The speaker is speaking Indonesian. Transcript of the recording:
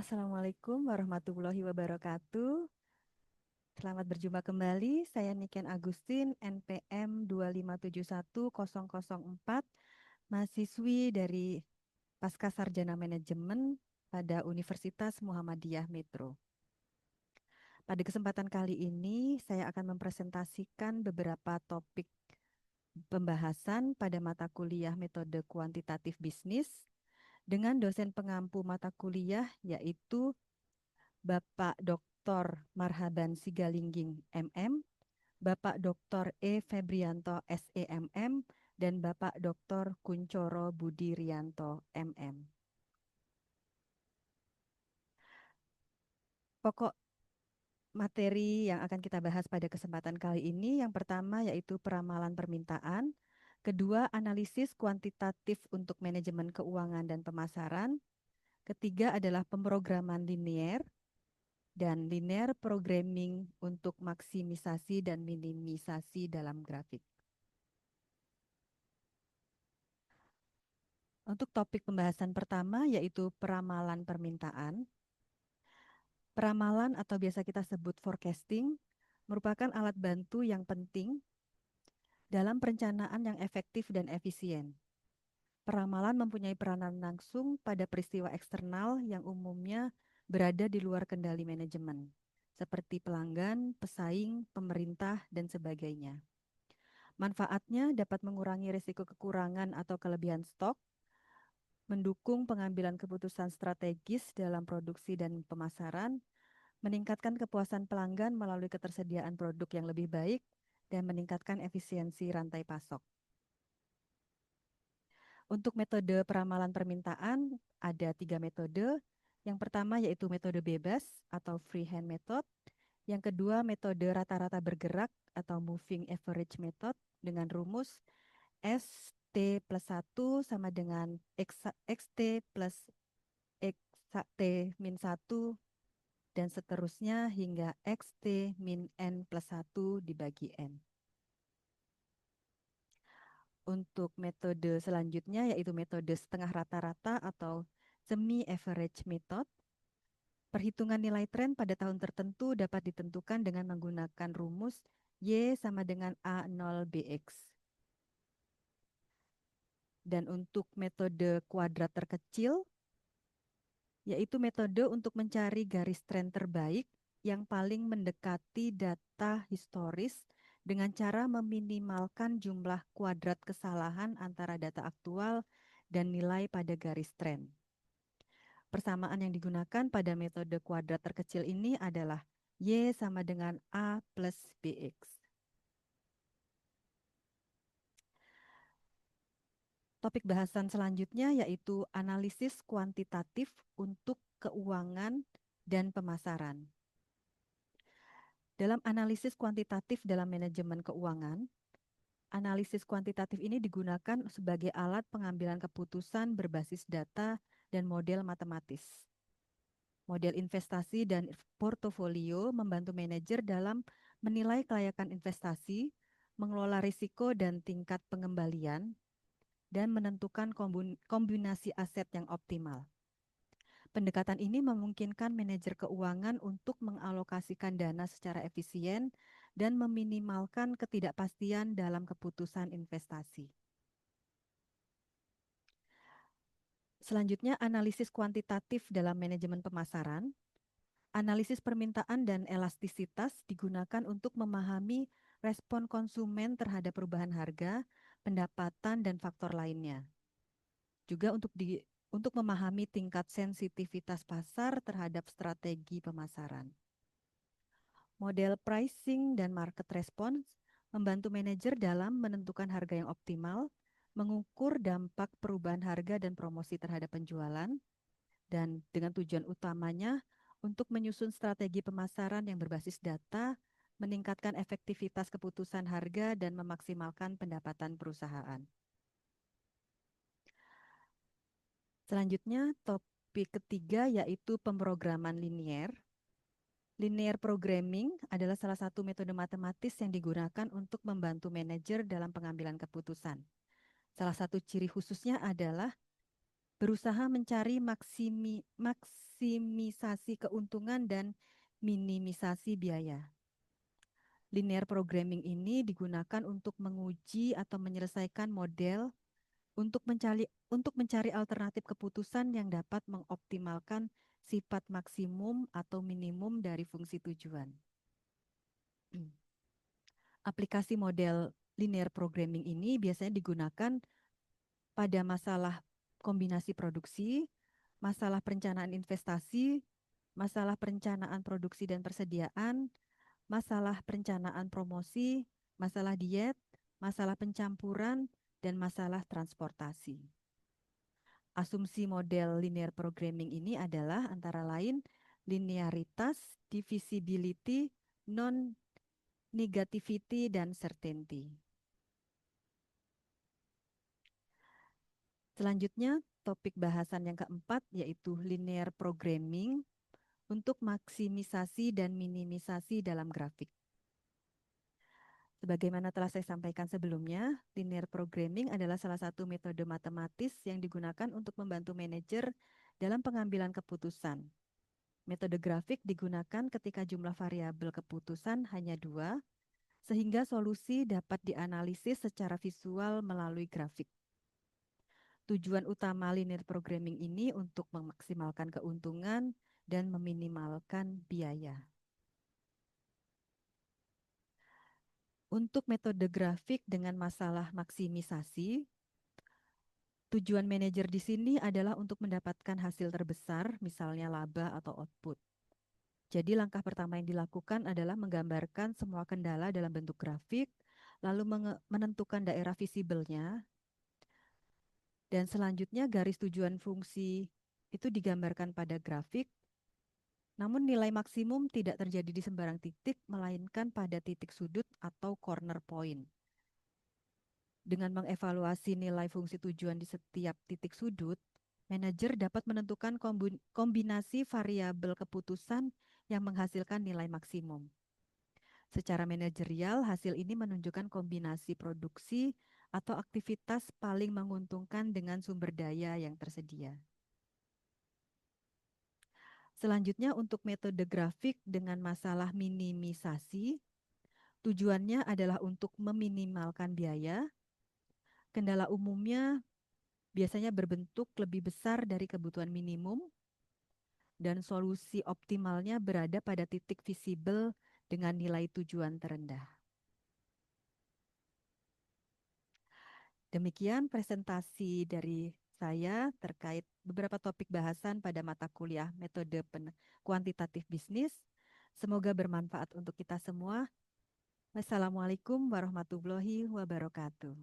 Assalamualaikum warahmatullahi wabarakatuh. Selamat berjumpa kembali. Saya Niken Agustin, NPM 2571004, mahasiswi dari Pascasarjana Manajemen pada Universitas Muhammadiyah Metro. Pada kesempatan kali ini, saya akan mempresentasikan beberapa topik pembahasan pada mata kuliah metode kuantitatif bisnis dengan dosen pengampu mata kuliah yaitu Bapak Dr. Marhaban Sigalingging MM, Bapak Dr. E. Febrianto SEMM, dan Bapak Dr. Kuncoro Budi Rianto MM. Pokok materi yang akan kita bahas pada kesempatan kali ini, yang pertama yaitu peramalan permintaan, kedua analisis kuantitatif untuk manajemen keuangan dan pemasaran, ketiga adalah pemrograman linear, dan linear programming untuk maksimisasi dan minimisasi dalam grafik. Untuk topik pembahasan pertama yaitu peramalan permintaan. Peramalan atau biasa kita sebut forecasting merupakan alat bantu yang penting dalam perencanaan yang efektif dan efisien. Peramalan mempunyai peranan langsung pada peristiwa eksternal yang umumnya berada di luar kendali manajemen, seperti pelanggan, pesaing, pemerintah, dan sebagainya. Manfaatnya dapat mengurangi risiko kekurangan atau kelebihan stok, mendukung pengambilan keputusan strategis dalam produksi dan pemasaran, meningkatkan kepuasan pelanggan melalui ketersediaan produk yang lebih baik, dan meningkatkan efisiensi rantai pasok. Untuk metode peramalan permintaan, ada 3 metode. Yang pertama yaitu metode bebas atau freehand method. Yang kedua metode rata-rata bergerak atau moving average method dengan rumus ST plus 1 sama dengan XT plus XT min 1 dan seterusnya hingga XT min N plus 1 dibagi N. Untuk metode selanjutnya yaitu metode setengah rata-rata atau semi-average method. Perhitungan nilai tren pada tahun tertentu dapat ditentukan dengan menggunakan rumus Y sama dengan A0BX. Dan untuk metode kuadrat terkecil, yaitu metode untuk mencari garis tren terbaik yang paling mendekati data historis dengan cara meminimalkan jumlah kuadrat kesalahan antara data aktual dan nilai pada garis tren. Persamaan yang digunakan pada metode kuadrat terkecil ini adalah Y sama dengan A plus BX. Topik bahasan selanjutnya yaitu analisis kuantitatif untuk keuangan dan pemasaran. Dalam analisis kuantitatif dalam manajemen keuangan, analisis kuantitatif ini digunakan sebagai alat pengambilan keputusan berbasis data dan model matematis. Model investasi dan portofolio membantu manajer dalam menilai kelayakan investasi, mengelola risiko dan tingkat pengembalian, dan menentukan kombinasi aset yang optimal. Pendekatan ini memungkinkan manajer keuangan untuk mengalokasikan dana secara efisien dan meminimalkan ketidakpastian dalam keputusan investasi. Selanjutnya, analisis kuantitatif dalam manajemen pemasaran. Analisis permintaan dan elastisitas digunakan untuk memahami respon konsumen terhadap perubahan harga, pendapatan, dan faktor lainnya. Juga untuk memahami tingkat sensitivitas pasar terhadap strategi pemasaran. Model pricing dan market response membantu manajer dalam menentukan harga yang optimal, mengukur dampak perubahan harga dan promosi terhadap penjualan, dan dengan tujuan utamanya untuk menyusun strategi pemasaran yang berbasis data, meningkatkan efektivitas keputusan harga, dan memaksimalkan pendapatan perusahaan. Selanjutnya, topik ketiga yaitu pemrograman linear. Linear programming adalah salah satu metode matematis yang digunakan untuk membantu manajer dalam pengambilan keputusan. Salah satu ciri khususnya adalah berusaha mencari maksimisasi keuntungan dan minimisasi biaya. Linear programming ini digunakan untuk menguji atau menyelesaikan model untuk mencari alternatif keputusan yang dapat mengoptimalkan sifat maksimum atau minimum dari fungsi tujuan. Aplikasi model linear programming ini biasanya digunakan pada masalah kombinasi produksi, masalah perencanaan investasi, masalah perencanaan produksi dan persediaan, masalah perencanaan promosi, masalah diet, masalah pencampuran, dan masalah transportasi. Asumsi model linear programming ini adalah antara lain linearitas, divisibility, non-negativity, dan certainty. Selanjutnya, topik bahasan yang keempat yaitu linear programming untuk maksimisasi dan minimisasi dalam grafik. Sebagaimana telah saya sampaikan sebelumnya, linear programming adalah salah satu metode matematis yang digunakan untuk membantu manajer dalam pengambilan keputusan. Metode grafik digunakan ketika jumlah variabel keputusan hanya 2, sehingga solusi dapat dianalisis secara visual melalui grafik. Tujuan utama linear programming ini untuk memaksimalkan keuntungan dan meminimalkan biaya. Untuk metode grafik dengan masalah maksimisasi, tujuan manajer di sini adalah untuk mendapatkan hasil terbesar, misalnya laba atau output. Jadi langkah pertama yang dilakukan adalah menggambarkan semua kendala dalam bentuk grafik, lalu menentukan daerah visibelnya, dan selanjutnya garis tujuan fungsi itu digambarkan pada grafik, namun nilai maksimum tidak terjadi di sembarang titik, melainkan pada titik sudut atau corner point. Dengan mengevaluasi nilai fungsi tujuan di setiap titik sudut, manajer dapat menentukan kombinasi variabel keputusan yang menghasilkan nilai maksimum. Secara manajerial, hasil ini menunjukkan kombinasi produksi atau aktivitas paling menguntungkan dengan sumber daya yang tersedia. Selanjutnya untuk metode grafik dengan masalah minimisasi, tujuannya adalah untuk meminimalkan biaya. Kendala umumnya biasanya berbentuk lebih besar dari kebutuhan minimum, dan solusi optimalnya berada pada titik visibel dengan nilai tujuan terendah. Demikian presentasi dari saya terkait beberapa topik bahasan pada mata kuliah metode kuantitatif bisnis. Semoga bermanfaat untuk kita semua. Wassalamualaikum warahmatullahi wabarakatuh.